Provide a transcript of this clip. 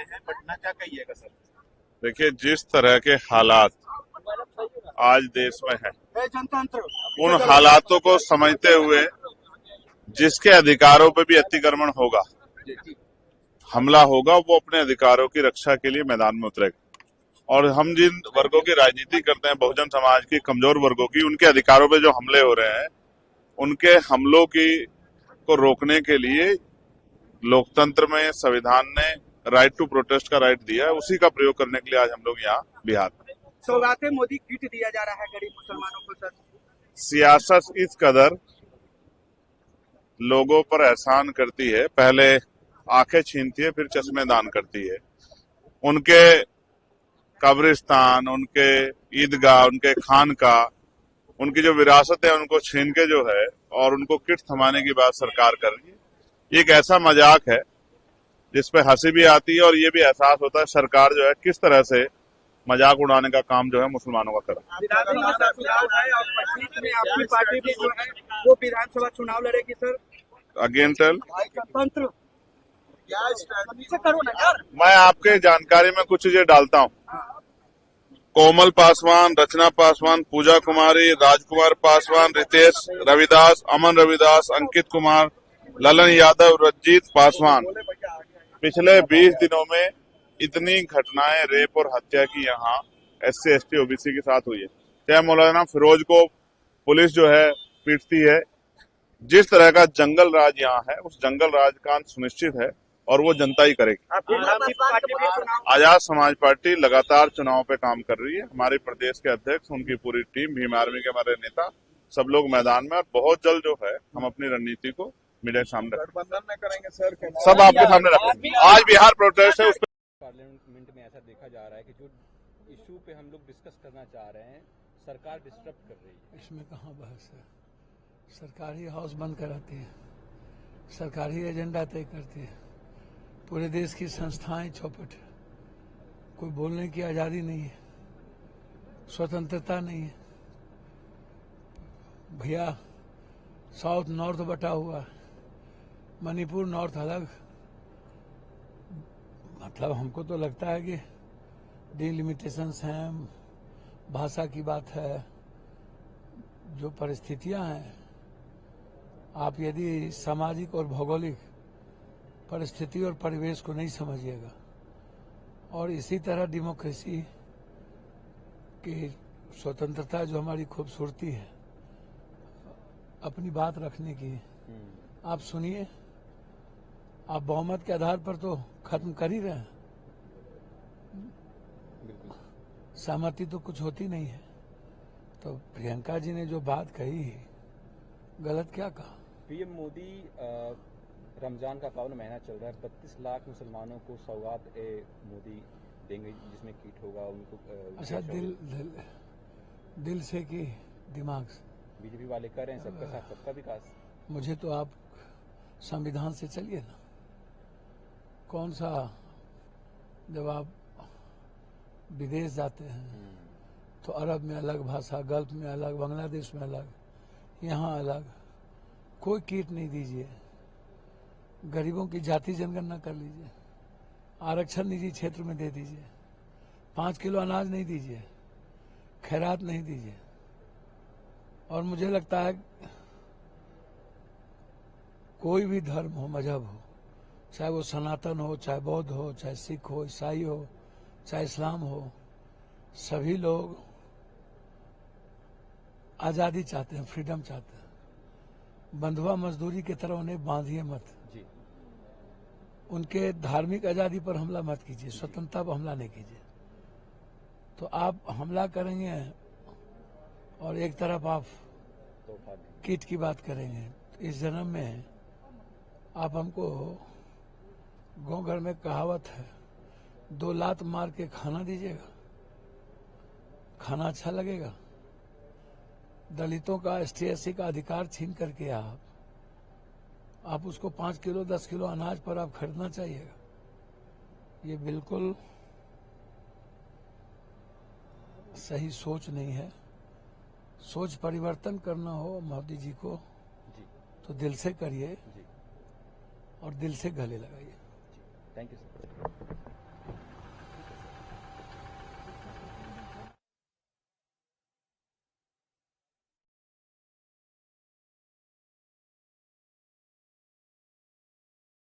आए हैं पटना, क्या कहिएगा सर? देखिए, जिस तरह के हालात आज देश में है, उन हालातों को समझते हुए जिसके अधिकारों पे भी अतिक्रमण होगा, हमला होगा, वो अपने अधिकारों की रक्षा के लिए मैदान में उतरेगा। और हम जिन वर्गों की राजनीति करते हैं, बहुजन समाज की, कमजोर वर्गों की, उनके अधिकारों पे जो हमले हो रहे हैं, उनके हमलों की को रोकने के लिए लोकतंत्र में संविधान ने राइट टू प्रोटेस्ट का राइट दिया है, उसी का प्रयोग करने के लिए आज हम लोग यहाँ बिहार में। सौगातें मोदी किट दिया जा रहा है गरीब मुसलमानों को सर। सियासत इस कदर लोगों पर एहसान करती है, पहले आंखें छीनती है, फिर चश्मे दान करती है। उनके कब्रिस्तान, उनके ईदगाह, उनके खानका, उनकी जो विरासत है, उनको छीन के जो है और उनको किट थमाने की बात सरकार कर रही है। ये एक ऐसा मजाक है जिसपे हंसी भी आती है और ये भी एहसास होता है सरकार जो है किस तरह से मजाक उड़ाने का काम जो है मुसलमानों का कर। आपकी पार्टी भी जो है वो विधानसभा चुनाव लड़ेगी सर। अगेन टेल, तंत्र करो ना यार। मैं आपके जानकारी में कुछ चीजें डालता हूँ। कोमल पासवान, रचना पासवान, पूजा कुमारी, राजकुमार पासवान, रितेश रविदास, अमन रविदास, अंकित कुमार, ललन यादव, रंजीत पासवान, पिछले 20 दिनों में इतनी घटनाएं रेप और हत्या की यहाँ SC ST OBC के साथ हुई है। चाहे मौलाना फिरोज को पुलिस जो है पीटती है, जिस तरह का जंगल राज यहाँ है, उस जंगल राज का अंत सुनिश्चित है और वो जनता ही करेगी। आजाद समाज पार्टी लगातार चुनाव पे काम कर रही है। हमारे प्रदेश के अध्यक्ष, उनकी पूरी टीम, भीम आर्मी के हमारे नेता, सब लोग मैदान में, और बहुत जल्द जो है हम अपनी रणनीति को मीडिया के सामने गठबंधन में करेंगे सर, सब आपके सामने रखेंगे। आज बिहार प्रोटेस्ट है, उस पार्लियामेंट में ऐसा देखा जा रहा है कि जो इशू पे हम लोग डिस्कस करना चाह रहे हैं, सरकार डिस्टर्ब कर रही है। इसमें कहाँ बहस है? सरकार ही हाउस बंद कराती है, सरकार ही एजेंडा तय करती है। पूरे देश की संस्थाएं चौपट है, कोई बोलने की आज़ादी नहीं है, स्वतंत्रता नहीं है। भैया, साउथ नॉर्थ बटा हुआ है, मणिपुर नॉर्थ अलग। मतलब हमको तो लगता है कि डिलिमिटेशंस हैं, भाषा की बात है, जो परिस्थितियां हैं, आप यदि सामाजिक और भौगोलिक परिस्थिति और परिवेश को नहीं समझिएगा और इसी तरह डेमोक्रेसी की स्वतंत्रता जो हमारी खूबसूरती है अपनी बात रखने की, आप सुनिए, आप बहुमत के आधार पर तो खत्म कर ही रहे हैं, सहमति तो कुछ होती नहीं है। तो प्रियंका जी ने जो बात कही, गलत क्या कहा? पीएम मोदी रमजान का पावन महीना चल रहा है, 32 लाख मुसलमानों को सौगात मोदी देंगे, जिसमें किट होगा उनको। अच्छा, दिल से कि दिमाग से? बीजेपी वाले कर रहे हैं सबका साथ सबका विकास। मुझे तो आप संविधान से चलिए ना। कौन सा, जब आप विदेश जाते हैं तो अरब में अलग भाषा, गल्फ में अलग, बांग्लादेश में अलग, यहाँ अलग। कोई किट नहीं दीजिए, गरीबों की जाति जनगणना कर लीजिए, आरक्षण निजी क्षेत्र में दे दीजिए, 5 किलो अनाज नहीं दीजिए, खैरात नहीं दीजिए। और मुझे लगता है कोई भी धर्म हो, मजहब हो, चाहे वो सनातन हो, चाहे बौद्ध हो, चाहे सिख हो, ईसाई हो, चाहे इस्लाम हो, सभी लोग आजादी चाहते हैं, फ्रीडम चाहते हैं। बंधुआ मजदूरी की तरह उन्हें बांधिए मत जी। उनके धार्मिक आजादी पर हमला मत कीजिए, स्वतंत्रता पर हमला नहीं कीजिए। तो आप हमला करेंगे और एक तरफ आप किट की बात करेंगे, तो इस जन्म में आप हमको, गाँव घर में कहावत है, 2 लात मार के खाना दीजिएगा, खाना अच्छा लगेगा? दलितों का, ST SC का अधिकार छीन करके आप उसको 5 किलो 10 किलो अनाज पर आप खरीदना चाहिएगा? ये बिल्कुल सही सोच नहीं है। सोच परिवर्तन करना हो मोदी जी को तो दिल से करिए और दिल से गले लगाइए। Thank you sir.